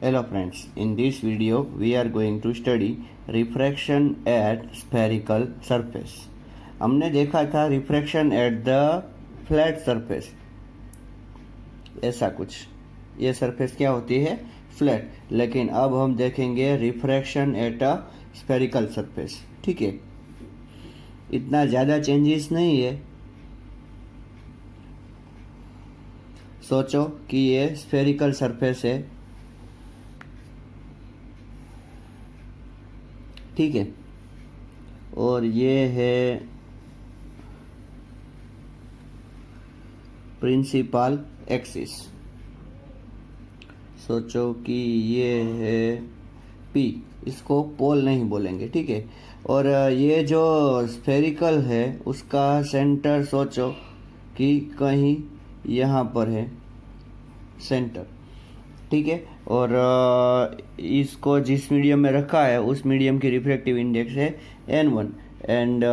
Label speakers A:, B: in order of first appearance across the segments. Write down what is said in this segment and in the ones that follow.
A: Hello friends, in this video we are going to study refraction at spherical surface. हमने देखा था refraction at the flat surface, ऐसा कुछ। ये surface क्या होती है? फ्लैट। लेकिन अब हम देखेंगे refraction at a spherical surface. ठीक है, इतना ज़्यादा चेंजेस नहीं है। सोचो कि ये स्फेरिकल सरफेस है, ठीक है, और ये है प्रिंसिपल एक्सिस। सोचो कि ये है पी, इसको पोल नहीं बोलेंगे, ठीक है। और ये जो स्फेरिकल है उसका सेंटर सोचो कि कहीं यहाँ पर है सेंटर, ठीक है। और इसको जिस मीडियम में रखा है उस मीडियम की रिफ्रैक्टिव इंडेक्स है n1 एंड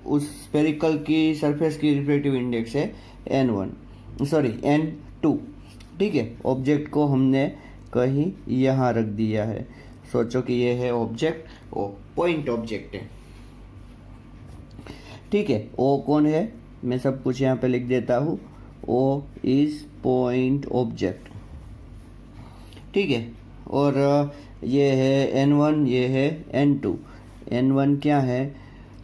A: उस स्फेरिकल की सरफेस की रिफ्रैक्टिव इंडेक्स है n2, ठीक है। ऑब्जेक्ट को हमने कहीं यहाँ रख दिया है। सोचो कि ये है ऑब्जेक्ट, ओ पॉइंट ऑब्जेक्ट है, ठीक है। ओ कौन है? मैं सब कुछ यहाँ पे लिख देता हूँ। ओ इज पॉइंट ऑब्जेक्ट, ठीक है। और ये है n1, ये है n2। n1 क्या है?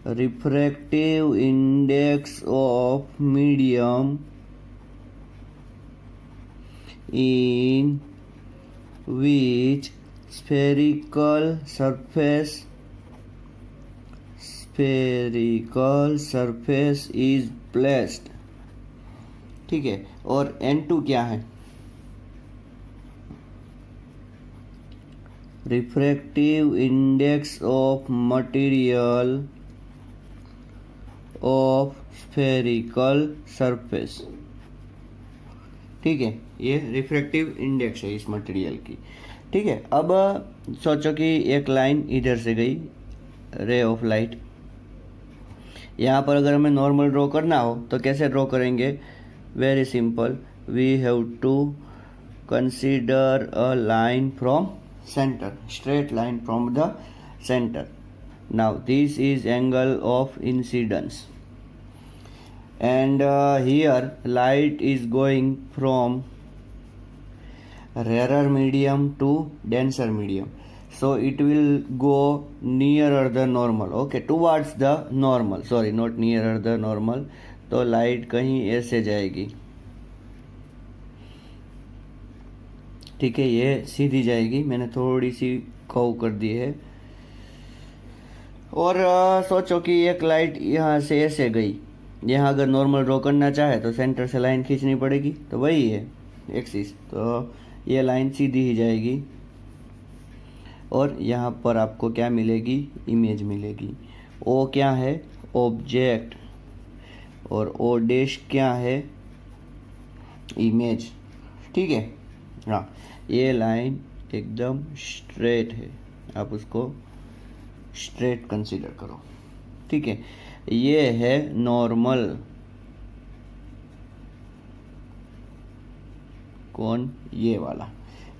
A: Refractive index of medium in which spherical surface is placed, ठीक है। और n2 क्या है? Refractive index of material of spherical surface, ठीक है। ये रिफ्रैक्टिव इंडेक्स है इस मटेरियल की, ठीक है। अब सोचो कि एक लाइन इधर से गई, रे ऑफ लाइट। यहाँ पर अगर हमें नॉर्मल ड्रॉ करना हो तो कैसे ड्रॉ करेंगे? Very simple, we have to consider a line from center, straight line from the center. Now this is angle of incidence, and here light is going from rarer medium to denser medium, so it will go nearer the normal, okay, towards the normal, sorry, not nearer the normal। तो light कहीं ऐसे जाएगी, ठीक है। ये सीधी जाएगी, मैंने थोड़ी सी कर्व कर दी है। और सोचो कि एक लाइट यहाँ से ऐसे गई। यहाँ अगर नॉर्मल ड्रॉ करना चाहे तो सेंटर से लाइन खींचनी पड़ेगी, तो वही है एक्सिस, तो ये लाइन सीधी ही जाएगी। और यहाँ पर आपको क्या मिलेगी? इमेज मिलेगी। ओ क्या है? ऑब्जेक्ट। और ओ डैश क्या है? इमेज, ठीक है। हाँ, ये लाइन एकदम स्ट्रेट है, आप उसको स्ट्रेट कंसीडर करो, ठीक है। ये है नॉर्मल, कौन? ये वाला,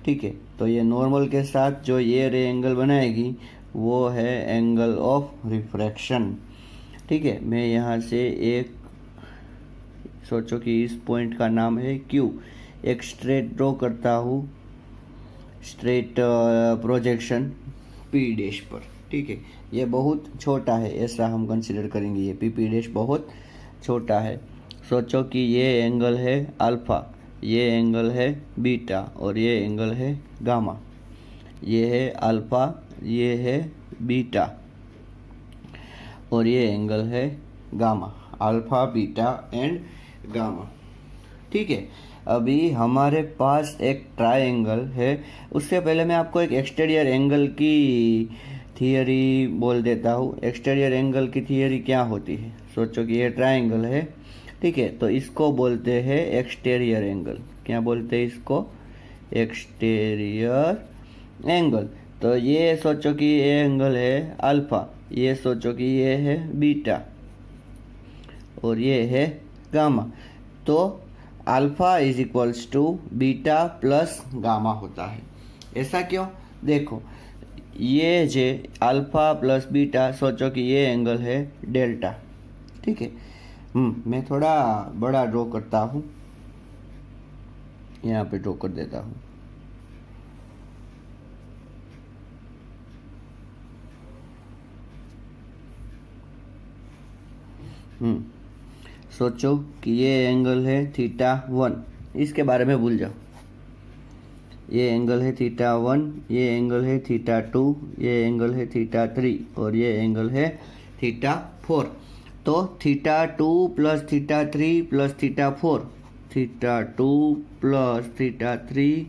A: ठीक है। तो ये नॉर्मल के साथ जो ये रे एंगल बनाएगी वो है एंगल ऑफ रिफ्रैक्शन, ठीक है। मैं यहाँ से एक, सोचो कि इस पॉइंट का नाम है Q, एक स्ट्रेट ड्रॉ करता हूँ, स्ट्रेट प्रोजेक्शन P डैश पर, ठीक है। ये बहुत छोटा है, ऐसा हम कंसिडर करेंगे। ये P डैश बहुत छोटा है। सोचो कि ये एंगल है अल्फ़ा, ये एंगल है बीटा, और ये एंगल है गामा। ये है अल्फ़ा, ये है बीटा, और ये एंगल है gamma. Alpha, beta and gamma, ठीक है। अभी हमारे पास एक ट्रायंगल है। उससे पहले मैं आपको एक एक्सटीरियर एंगल की थियरी बोल देता हूँ। एक्सटीरियर एंगल की थियरी क्या होती है? सोचो कि ये ट्रायंगल है, ठीक है, तो इसको बोलते हैं एक्सटीरियर एंगल। क्या बोलते हैं इसको? Exterior angle. तो ये सोचो कि ये एंगल है अल्फ़ा, ये सोचो कि ये है बीटा, और ये है गामा। तो alpha is equals to beta plus gamma होता है, ऐसा क्यों? देखो ये जे अल्फा प्लस बीटा, सोचो कि ये एंगल है डेल्टा, ठीक है। मैं थोड़ा बड़ा ड्रॉ करता हूँ, यहाँ पे ड्रॉ कर देता हूँ। सोचो कि ये एंगल है θ1, इसके बारे में भूल जाओ। ये एंगल है θ1, ये एंगल है θ2, ये एंगल है θ3 और ये एंगल है θ4। तो θ2 plus θ3 plus θ4, θ2 plus θ3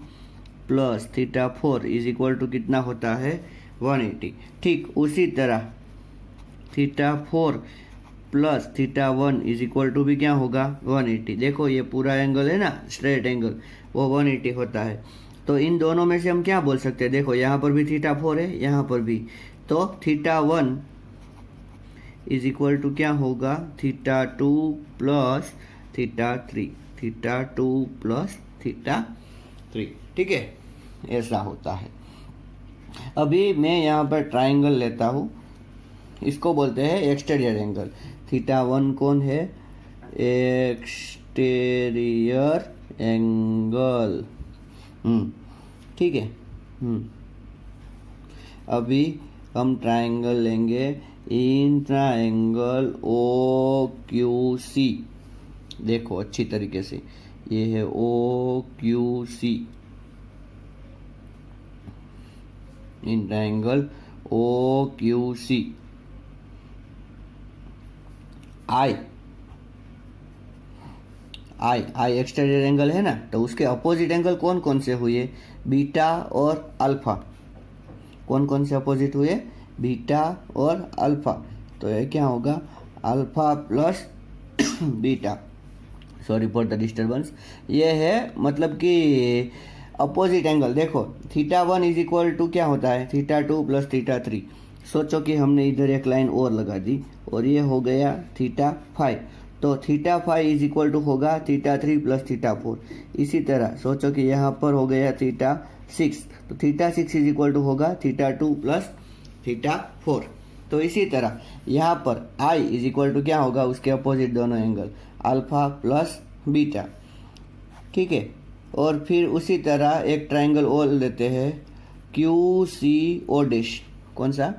A: plus θ4 is equal to कितना होता है? 180। ठीक उसी तरह θ4 प्लस θ1 इज इक्वल टू भी क्या होगा? 180। देखो ये पूरा एंगल है ना, स्ट्रेट एंगल, वो 180 होता है। तो इन दोनों में से हम क्या बोल सकते हैं? देखो यहाँ पर भी θ4 है, यहाँ पर भी, तो θ1 इज इक्वल टू क्या होगा? θ2 प्लस θ3, θ2 प्लस θ3, ठीक है, ऐसा होता है। अभी मैं यहाँ पर ट्राइंगल लेता हूँ, इसको बोलते हैं एक्सटीरियर एंगल। θ1 कौन है? एक्सटीरियर एंगल, ठीक है। अभी हम ट्राइंगल लेंगे, इन ट्राइंगल ओ क्यू सी, देखो अच्छी तरीके से, ये है O Q C, in triangle O Q C. I exterior angle है ना, तो उसके अपोजिट एंगल कौन कौन से हुए? बीटा और अल्फा। कौन कौन से अपोजिट हुए? बीटा और अल्फा। तो ये क्या होगा? Alpha plus beta, sorry for the disturbance. ये है मतलब कि अपोजिट एंगल। देखो θ1 इज इक्वल टू क्या होता है? θ2 प्लस θ3। सोचो कि हमने इधर एक लाइन और लगा दी और ये हो गया θ5, तो θ5 इज इक्वल टू होगा θ3 प्लस θ4। इसी तरह सोचो कि यहाँ पर हो गया θ6, तो θ6 इज इक्वल टू होगा θ2 प्लस θ4। तो इसी तरह यहाँ पर I इज इक्वल टू क्या होगा? उसके अपोजिट दोनों एंगल, अल्फा प्लस बीटा, ठीक है। और फिर उसी तरह एक ट्राइंगल और लेते हैं, क्यू सी ओ डैश। कौन सा?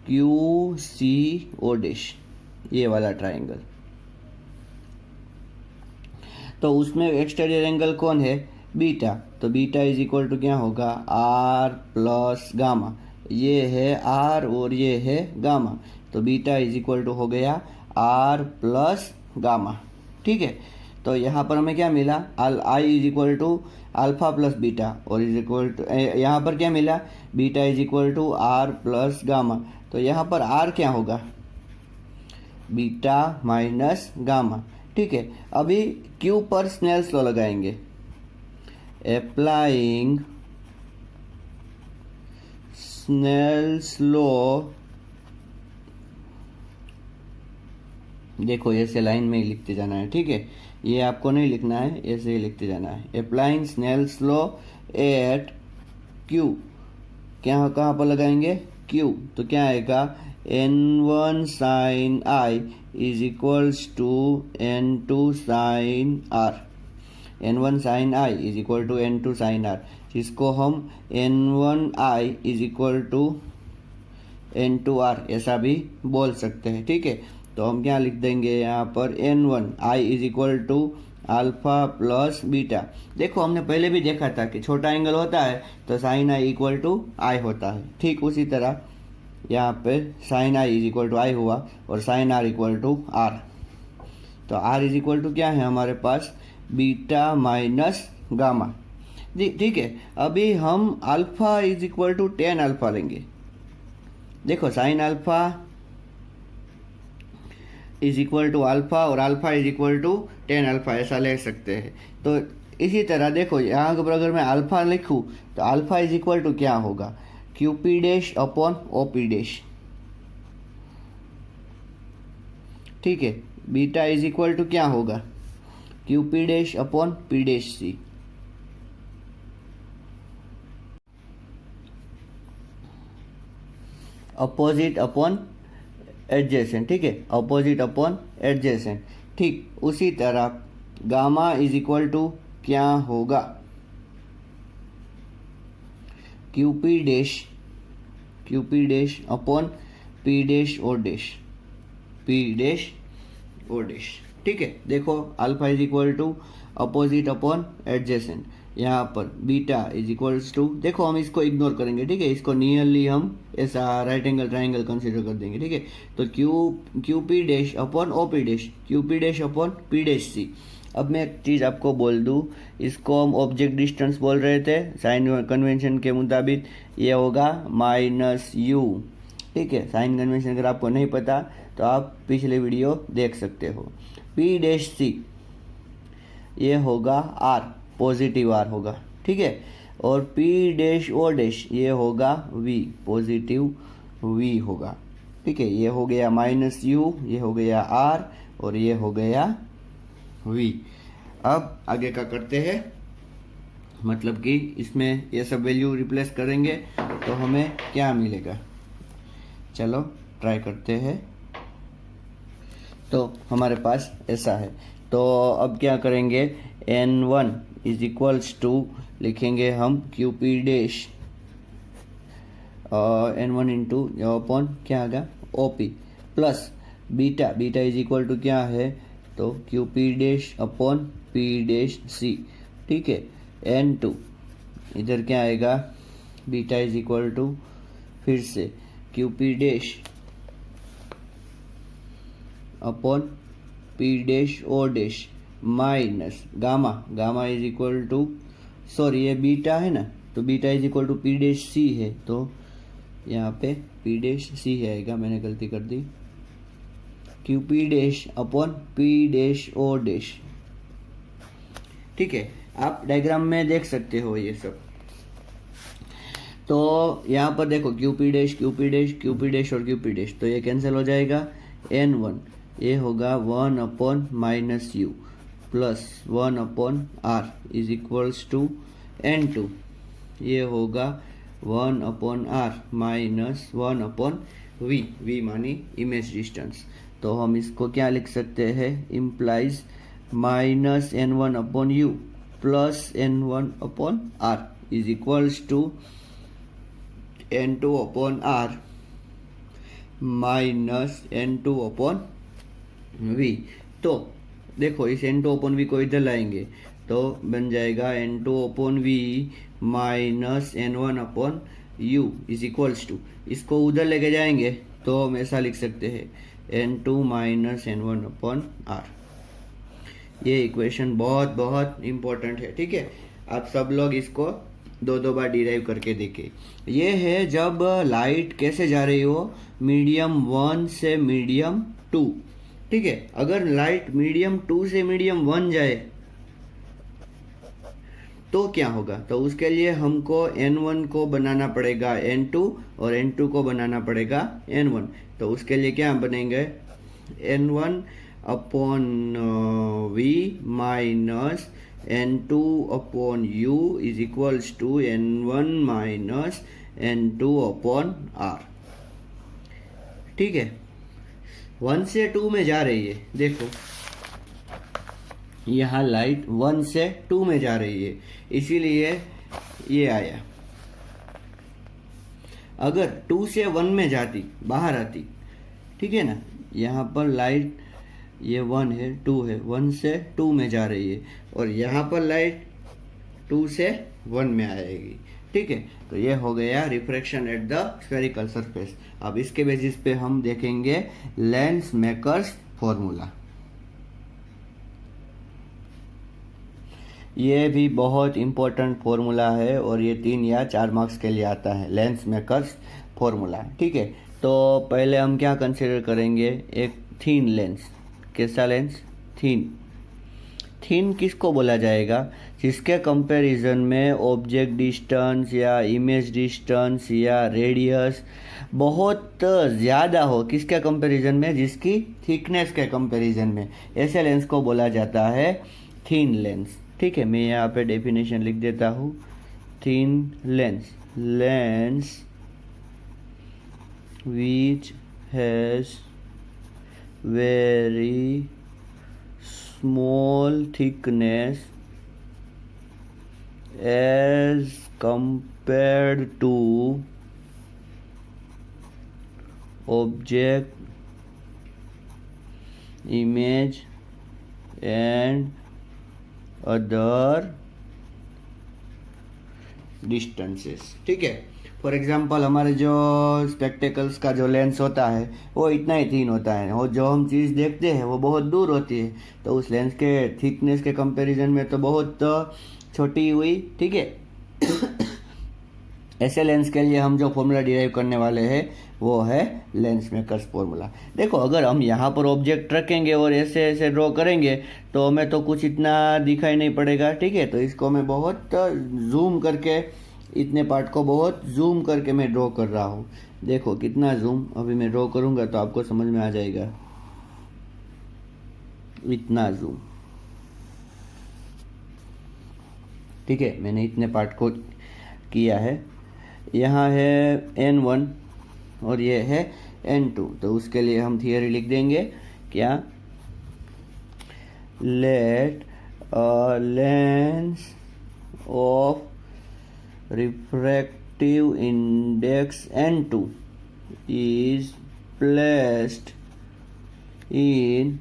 A: क्यू सी ओ डैश, ये वाला ट्राइंगल। तो उसमें एक्सटीरियर एंगल कौन है? बीटा। तो बीटा इज इक्वल टू क्या होगा? R plus gamma. ये है आर और ये है गामा, तो बीटा इज इक्वल टू हो गया आर प्लस गामा, ठीक है। तो यहाँ पर हमें क्या मिला? I is equal to alpha plus beta, और इज इक्वल टू यहाँ पर क्या मिला? Beta is equal to R plus gamma. तो यहाँ पर आर क्या होगा? बीटा माइनस गामा, ठीक है। अभी क्यू पर स्नेल्स लॉ लगाएंगे, अप्लाइंग स्नेल्स लॉ। देखो ऐसे लाइन में ही लिखते जाना है, ठीक है, ये आपको नहीं लिखना है, ऐसे ही लिखते जाना है। Applying Snell's law at Q, क्या कहाँ पर लगाएंगे? क्यू। तो क्या आएगा? n1 sine I is equals to n2 sine R. n1 sine I is equal to n2 sine R, जिसको हम n1 I is equal to n2 R ऐसा भी बोल सकते हैं, ठीक है। तो हम क्या लिख देंगे यहाँ पर? n1 I is equal to alpha plus beta. देखो हमने पहले भी देखा था कि छोटा एंगल होता है तो sine I equal to I होता है, ठीक उसी तरह यहाँ पे sine I is equal to I हुआ और sine R equal to R. तो आर इज इक्वल टू क्या है हमारे पास? बीटा माइनस गामा, ठीक है। अभी हम alpha is equal to tan alpha लेंगे। देखो sine alpha is equal to alpha और alpha is equal to tan alpha, ऐसा ले सकते हैं। तो इसी तरह देखो यहाँ पर अगर मैं अल्फा लिखूँ तो अल्फा इज इक्वल टू क्या होगा? Q P dash upon O P dash, ठीक है। बीटा इज इक्वल टू क्या होगा? Q P dash upon P dash C. Opposite upon adjacent, ठीक है, अपोजिट अपॉन एडजेसेंट। ठीक उसी तरह गामा इज इक्वल टू क्या होगा, QP dash upon P dash और डैश, पी डैश और डैश। ठीक है, देखो alpha is equal to opposite upon adjacent, यहाँ पर बीटा इज इक्वल्स टू, देखो हम इसको इग्नोर करेंगे, ठीक है, इसको नियरली हम ऐसा राइट एंगल ट्राइंगल कंसीडर कर देंगे, ठीक है। तो Q P dash upon O P dash, Q P dash upon P dash C. अब मैं एक चीज़ आपको बोल दूँ, इसको हम ऑब्जेक्ट डिस्टेंस बोल रहे थे साइन कन्वेंशन के मुताबिक, ये होगा माइनस यू, ठीक है। साइन कन्वेंशन अगर आपको नहीं पता तो आप पिछले वीडियो देख सकते हो। पी डैश सी ये होगा आर, पॉजिटिव आर होगा, ठीक है। और पी डैश ओ डैश ये होगा वी, पॉजिटिव वी होगा, ठीक है। ये हो गया माइनस यू, ये हो गया आर और ये हो गया वी। अब आगे का करते हैं, मतलब कि इसमें ये सब वैल्यू रिप्लेस करेंगे तो हमें क्या मिलेगा, चलो ट्राई करते हैं। तो हमारे पास ऐसा है, तो अब क्या करेंगे, N1 इज इक्वल्स टू लिखेंगे हम Q P dash N1 into upon क्या आएगा O P plus beta, beta is equal to क्या है, तो Q P dash upon P dash C, ठीक है। N2 इधर क्या आएगा, बीटा इज इक्वल टू फिर से Q P dash upon P dash O dash minus gamma, gamma is equal to, sorry ये बीटा है ना, तो beta is equal to P dash C है, तो यहाँ पे पी डैश सी है आएगा, मैंने गलती कर दी, Q P dash upon P dash O dash, ठीक है। आप डायग्राम में देख सकते हो ये सब। तो यहाँ पर देखो Q P dash Q P dash Q P dash और क्यू पी डैश, तो ये कैंसिल हो जाएगा। N1 ये होगा 1 upon minus U plus 1 upon R is equals to N2 ये होगा 1 upon R minus 1 upon V, V मानी इमेज डिस्टेंस। तो हम इसको क्या लिख सकते हैं, implies minus N1 upon U plus N1 upon R is equals to N2 upon R minus N2 upon V. तो देखो इस N2 अपॉन वी को इधर लाएंगे तो बन जाएगा N2 upon V minus N1 upon U is equals to, इसको उधर लेके जाएंगे तो हम ऐसा लिख सकते हैं N2 minus N1 upon R. ये इक्वेशन बहुत बहुत इम्पोर्टेंट है, ठीक है। आप सब लोग इसको दो बार डिराइव करके देखें। ये है जब लाइट कैसे जा रही हो, मीडियम 1 से मीडियम 2, ठीक है। अगर लाइट मीडियम 2 से मीडियम 1 जाए तो क्या होगा, तो उसके लिए हमको N1 को बनाना पड़ेगा N2 और N2 को बनाना पड़ेगा N1। तो उसके लिए क्या बनेंगे, N1 upon V minus N2 upon U is equals to N1 minus N2 upon R, ठीक है। 1 से 2 में जा रही है, देखो यहाँ लाइट 1 से 2 में जा रही है, इसीलिए ये आया। अगर 2 से 1 में जाती, बाहर आती, ठीक है ना, यहाँ पर लाइट ये 1 है 2 है, 1 से 2 में जा रही है और यहाँ पर लाइट 2 से 1 में आएगी, ठीक है। तो ये हो गया refraction at the spherical surface. अब इसके बेसिस पे हम देखेंगे लेंस मेकर्स फॉर्मूला। ये भी बहुत इम्पोर्टेंट फॉर्मूला है और ये 3 या 4 मार्क्स के लिए आता है, लेंस मेकर्स फॉर्मूला, ठीक है। तो पहले हम क्या कंसिडर करेंगे, एक थीन लेंस। कैसा लेंस, थीन। थीन किसको बोला जाएगा, जिसके कंपैरिजन में ऑब्जेक्ट डिस्टेंस या इमेज डिस्टेंस या रेडियस बहुत ज़्यादा हो, किसके कंपैरिजन में, जिसकी थिकनेस के कंपैरिजन में, ऐसे लेंस को बोला जाता है थीन लेंस, ठीक है। मैं यहाँ पे डेफिनेशन लिख देता हूँ, thin lens, lens which has very small thickness as compared to object, image and other distances। ठीक है, फॉर एग्जाम्पल हमारे जो स्पेक्टेकल्स का जो लेंस होता है वो इतना ही थिन होता है और जो हम चीज़ देखते हैं वो बहुत दूर होती है, तो उस लेंस के थिकनेस के कंपैरिजन में तो बहुत छोटी हुई। ठीक है ऐसे लेंस के लिए हम जो फॉर्मूला डिराइव करने वाले हैं वो है लेंस मेकर्स फॉर्मूला। देखो अगर हम यहाँ पर ऑब्जेक्ट रखेंगे और ऐसे ऐसे ड्रॉ करेंगे तो हमें तो कुछ इतना दिखाई नहीं पड़ेगा। ठीक है, तो इसको मैं बहुत जूम करके, इतने पार्ट को बहुत जूम करके मैं ड्रॉ कर रहा हूँ। देखो कितना जूम अभी मैं ड्रॉ करूँगा तो आपको समझ में आ जाएगा, इतना जूम। ठीक है, मैंने इतने पार्ट को किया है। यहाँ है N1 और ये है N2, तो उसके लिए हम थियरी लिख देंगे क्या, let a lens of refractive index N2 is placed in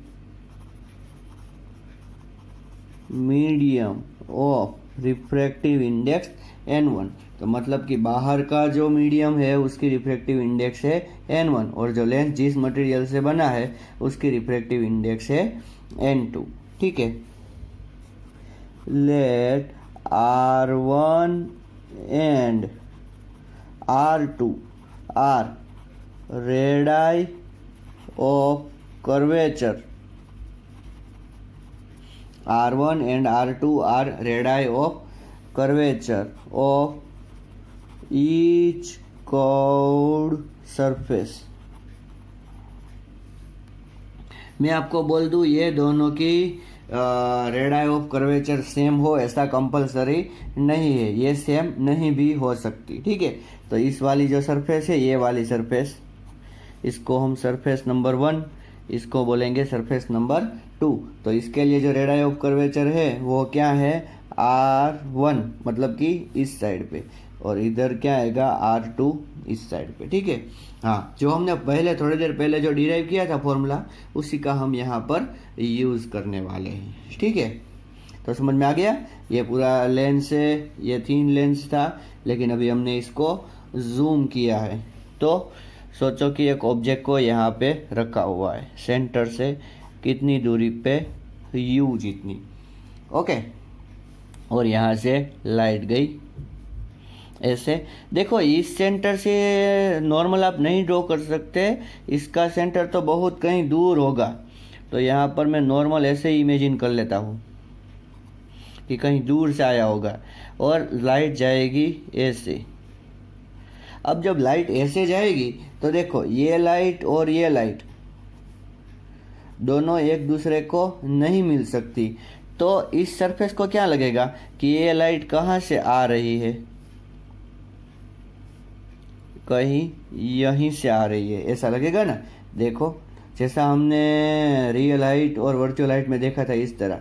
A: medium of refractive index N1। तो मतलब कि बाहर का जो मीडियम है उसकी रिफ्रैक्टिव इंडेक्स है N1 और जो लेंस जिस मटेरियल से बना है उसकी रिफ्रैक्टिव इंडेक्स है N2। ठीक है, late R1 and R2 are radii of curvature। R1 and R2 are radii of curvature of each curved surface। मैं आपको बोल दूं ये दोनों की रेडाई ऑफ कर्वेचर सेम हो ऐसा कंपलसरी नहीं है, ये सेम नहीं भी हो सकती। ठीक है, तो इस वाली जो सरफेस है, ये वाली सरफेस, इसको हम सरफेस नंबर 1, इसको बोलेंगे सरफेस नंबर 2। तो इसके लिए जो रेडाई ऑफ कर्वेचर है वो क्या है, R1 मतलब कि इस साइड पे, और इधर क्या आएगा R2 इस साइड पे। ठीक है, हाँ, जो हमने पहले थोड़ी देर पहले जो डिराइव किया था फॉर्मूला उसी का हम यहाँ पर यूज करने वाले हैं। ठीक है, तो समझ में आ गया। ये पूरा लेंस है, ये थिन लेंस था लेकिन अभी हमने इसको जूम किया है। तो सोचो कि एक ऑब्जेक्ट को यहाँ पे रखा हुआ है, सेंटर से कितनी दूरी पे, U जितनी। ओके, और यहाँ से लाइट गई ऐसे। देखो इस सेंटर से नॉर्मल आप नहीं ड्रॉ कर सकते, इसका सेंटर तो बहुत कहीं दूर होगा। तो यहाँ पर मैं नॉर्मल ऐसे ही इमेजिन कर लेता हूँ कि कहीं दूर से आया होगा और लाइट जाएगी ऐसे। अब जब लाइट ऐसे जाएगी तो देखो ये लाइट और ये लाइट दोनों एक दूसरे को नहीं मिल सकती। तो इस सरफेस को क्या लगेगा कि ये लाइट कहाँ से आ रही है, कहीं यहीं से आ रही है, ऐसा लगेगा ना। देखो जैसा हमने रियल लाइट और वर्चुअल लाइट में देखा था, इस तरह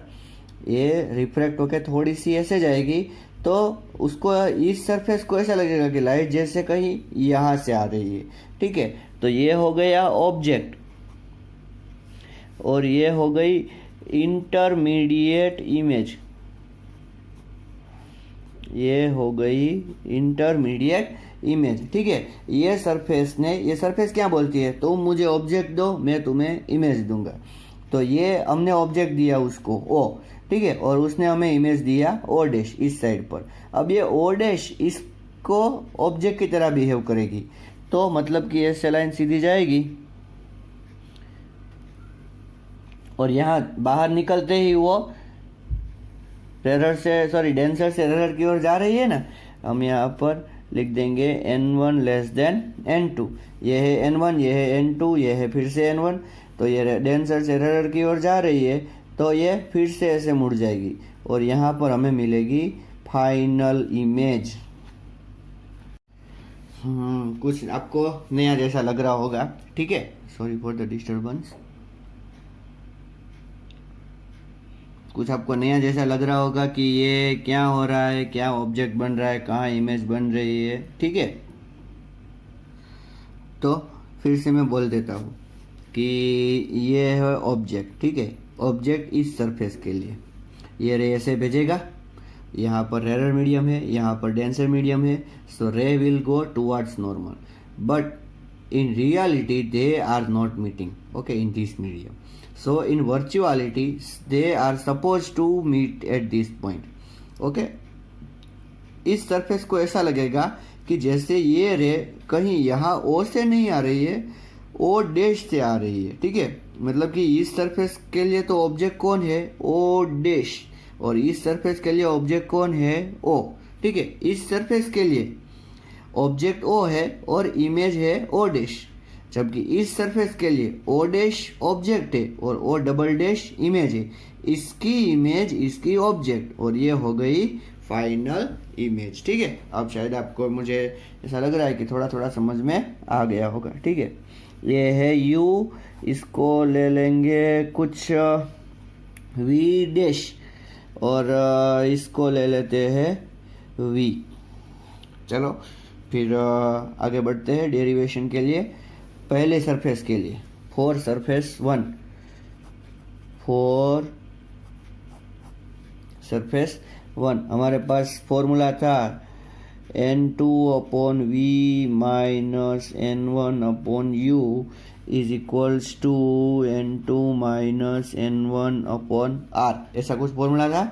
A: ये रिफ्रैक्ट होकर थोड़ी सी ऐसे जाएगी तो उसको, इस सरफेस को ऐसा लगेगा कि लाइट जैसे कहीं यहाँ से आ रही है। ठीक है, तो ये हो गया ऑब्जेक्ट और ये हो गई इंटरमीडिएट इमेज, ये हो गई इंटरमीडिएट इमेज। ठीक है, ये सरफेस ने, ये सरफेस क्या बोलती है, तुम मुझे ऑब्जेक्ट दो मैं तुम्हें इमेज दूंगा। तो ये हमने ऑब्जेक्ट दिया उसको O, ठीक है, और उसने हमें इमेज दिया O डैश इस साइड पर। अब ये O डैश इसको ऑब्जेक्ट की तरह बिहेव करेगी, तो मतलब कि ऐसे लाइन सीधी जाएगी और यहाँ बाहर निकलते ही वो रेडर से, सॉरी डेंसर से रेडर की ओर जा रही है ना। हम यहाँ पर लिख देंगे N1 लेस देन N2। ये है N1, ये है N2, ये है फिर से N1। तो ये डेंसर से रेडर की ओर जा रही है तो ये फिर से ऐसे मुड़ जाएगी और यहाँ पर हमें मिलेगी फाइनल इमेज। कुछ आपको नया जैसा लग रहा होगा, ठीक है। Sorry for the disturbance. कुछ आपको नया जैसा लग रहा होगा कि ये क्या हो रहा है, क्या ऑब्जेक्ट बन रहा है, कहाँ इमेज बन रही है, ठीक है। तो फिर से मैं बोल देता हूँ कि ये है ऑब्जेक्ट, ठीक है। ऑब्जेक्ट इस सरफेस के लिए ये रे ऐसे भेजेगा, यहाँ पर रेयर मीडियम है, यहाँ पर डेंसर मीडियम है, so ray will go towards normal, but in reality they are not meeting, okay, in this medium. So in virtuality they are supposed to meet at this point, okay. इस surface को ऐसा लगेगा कि जैसे ये रे कहीं यहाँ ओ से नहीं आ रही है, ओ डैश से आ रही है, ठीक है। मतलब कि इस सरफेस के लिए तो ऑब्जेक्ट कौन है, ओ डैश, और इस सरफेस के लिए ऑब्जेक्ट कौन है, ओ, ठीक है। इस सरफेस के लिए ऑब्जेक्ट ओ है और इमेज है ओ डैश, जबकि इस सरफेस के लिए ओ डैश ऑब्जेक्ट है और ओ डबल डैश इमेज है। इसकी इमेज इसकी ऑब्जेक्ट, और ये हो गई फाइनल इमेज, ठीक है। अब शायद आपको, मुझे ऐसा लग रहा है कि थोड़ा थोड़ा समझ में आ गया होगा, ठीक है। ये है यू, इसको ले लेंगे कुछ वी डैश और इसको ले लेते हैं वी। चलो फिर आगे बढ़ते हैं डेरिवेशन के लिए। पहले सरफेस के लिए फॉर सरफेस 1, फॉर सरफेस 1 हमारे पास फॉर्मूला था n2 upon V minus n1 upon U is equals to n2 minus n1 upon r, ऐसा कुछ फॉर्मूला था,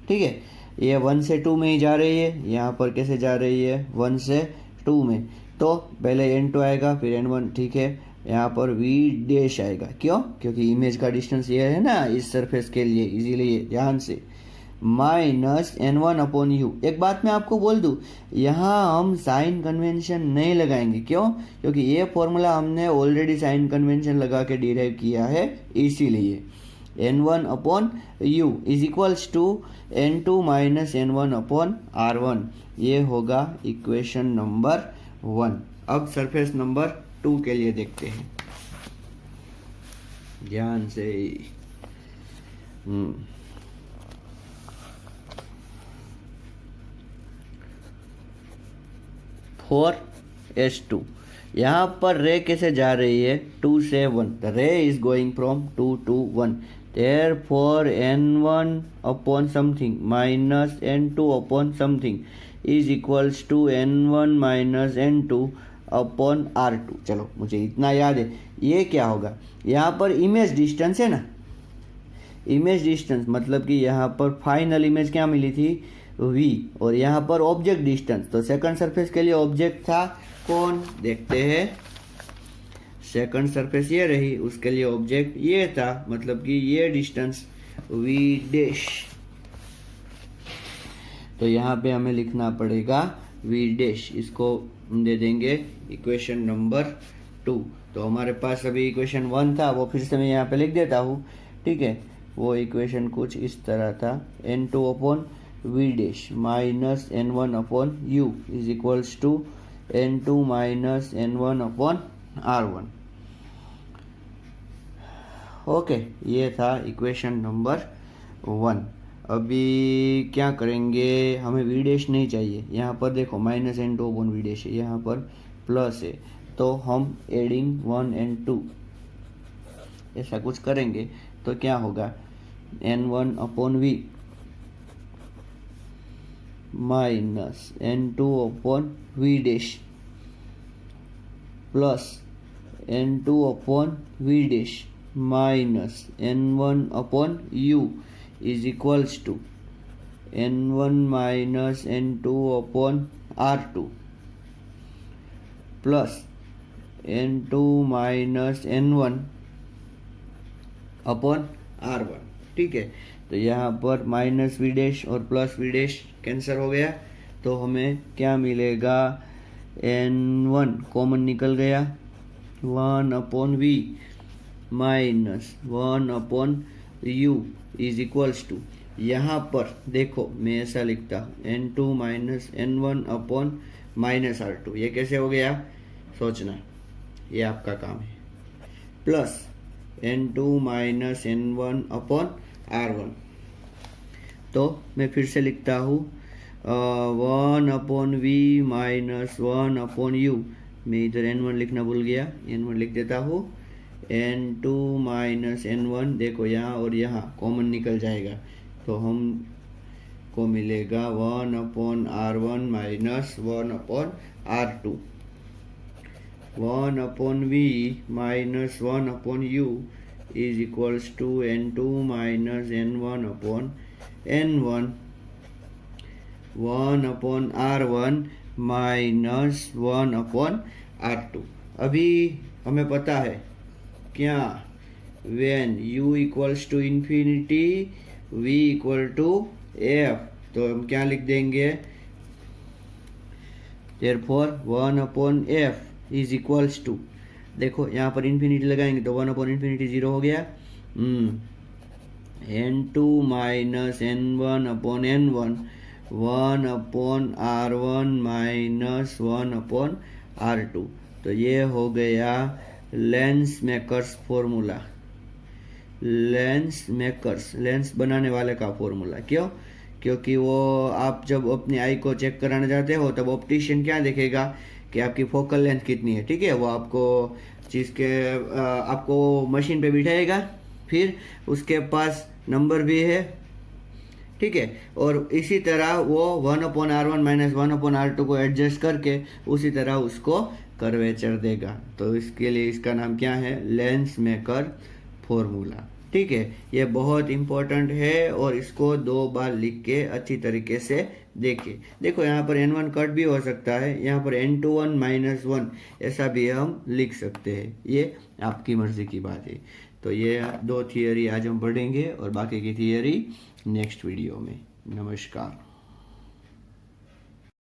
A: ठीक है। ये 1 से 2 में ही जा रही है, यहाँ पर कैसे जा रही है, 1 से 2 में, तो पहले n2 आएगा फिर n1, ठीक है। यहाँ पर v डैश आएगा, क्यों, क्योंकि इमेज का डिस्टेंस ये है ना इस सरफेस के लिए, इजीलिए ध्यान से, माइनस n1 अपॉन यू। एक बात मैं आपको बोल दूँ, यहाँ हम साइन कन्वेंशन नहीं लगाएंगे, क्यों, क्योंकि ये फॉर्मूला हमने ऑलरेडी साइन कन्वेंशन लगा के डिराइव किया है, इसीलिए n1 upon u is equals to n2 minus n1 upon r1, ये होगा इक्वेशन नंबर 1। अब सरफेस नंबर 2 के लिए देखते हैं ध्यान से। फॉर S2 यहाँ पर रे कैसे जा रही है, 2 से 1, द रे is going from 2 to 1, therefore n1 upon something minus n2 upon something is equals to n1 minus n2 upon r2। चलो मुझे इतना याद है, ये क्या होगा, यहाँ पर इमेज डिस्टेंस है ना, इमेज डिस्टेंस मतलब कि यहाँ पर फाइनल इमेज क्या मिली थी, v, और यहाँ पर ऑब्जेक्ट डिस्टेंस, तो सेकंड सरफेस के लिए ऑब्जेक्ट था कौन, देखते हैं। सेकंड सरफेस ये रही, उसके लिए ऑब्जेक्ट ये था, मतलब कि ये डिस्टेंस v डैश, तो यहाँ पे हमें लिखना पड़ेगा v डैश, इसको दे देंगे इक्वेशन नंबर 2। तो हमारे पास अभी इक्वेशन 1 था, वो फिर से मैं यहाँ पे लिख देता हूँ, ठीक है। वो इक्वेशन कुछ इस तरह था, n2 upon v dash minus n1 upon u is equals to n2 minus n1 upon r1, okay. ये था इक्वेशन नंबर 1। अभी क्या करेंगे, हमें v डैश नहीं चाहिए, यहाँ पर देखो minus n2 upon v dash है, यहाँ पर प्लस है, तो हम एडिंग 1 and 2 ऐसा कुछ करेंगे, तो क्या होगा, n1 upon v minus n2 upon v dash plus n2 upon v dash minus n1 upon u is equals to n1 minus n2 upon r2 plus n2 minus n1 upon r1, ठीक है। तो यहाँ पर minus V dash और plus V dash cancel हो गया, तो हमें क्या मिलेगा, n1 कॉमन निकल गया, 1 upon v minus 1 upon u is equals to, यहाँ पर देखो मैं ऐसा लिखता हूँ n2 minus n1 upon minus R2, ये कैसे हो गया सोचना, ये आपका काम है, plus N2 minus N1 upon R1। तो मैं फिर से लिखता हूँ 1 upon V minus 1 upon U, मैं इधर N1 लिखना भूल गया, N1 लिख देता हूँ, N2 माइनस N1, देखो यहाँ और यहाँ कॉमन निकल जाएगा, तो हम को मिलेगा 1 upon R1 minus 1 upon R2, 1 upon V minus 1 upon U is equals to N2 minus N1 upon N1, 1 upon R1 minus 1 upon R2। अभी हमें पता है क्या, when u equals to infinity v equal to f, तो हम क्या लिख देंगे, therefore 1 upon f is equals to, देखो यहाँ पर इन्फिनिटी लगाएंगे तो 1 अपॉन इन्फिनिटी 0 हो गया, N2 minus N1 upon N1, 1 upon R1 minus 1 upon R2। तो ये हो गया लेंस मेकर्स फॉर्मूला, लेंस बनाने वाले का फॉर्मूला। क्यों? क्योंकि वो आप जब अपनी आई को चेक कराने जाते हो तब ऑप्टिशियन क्या देखेगा कि आपकी फोकल लेंथ कितनी है, ठीक है, वो आपको चीज़ के आपको मशीन पे बिठाएगा, फिर उसके पास नंबर भी है, ठीक है, और इसी तरह वो 1 upon R1 minus 1 upon R2 को एडजस्ट करके उसी तरह उसको कर्वेचर देगा। तो इसके लिए इसका नाम क्या है, लेंस मेकर फॉर्मूला, ठीक है। ये बहुत इम्पोर्टेंट है और इसको 2 बार लिख के अच्छी तरीके से देखिए। देखो यहाँ पर N1 कट भी हो सकता है, यहाँ पर N21 माइनस 1 ऐसा भी हम लिख सकते हैं, ये आपकी मर्जी की बात है। तो ये 2 थियरी आज हम पढ़ेंगे और बाकी की थियरी नेक्स्ट वीडियो में। नमस्कार।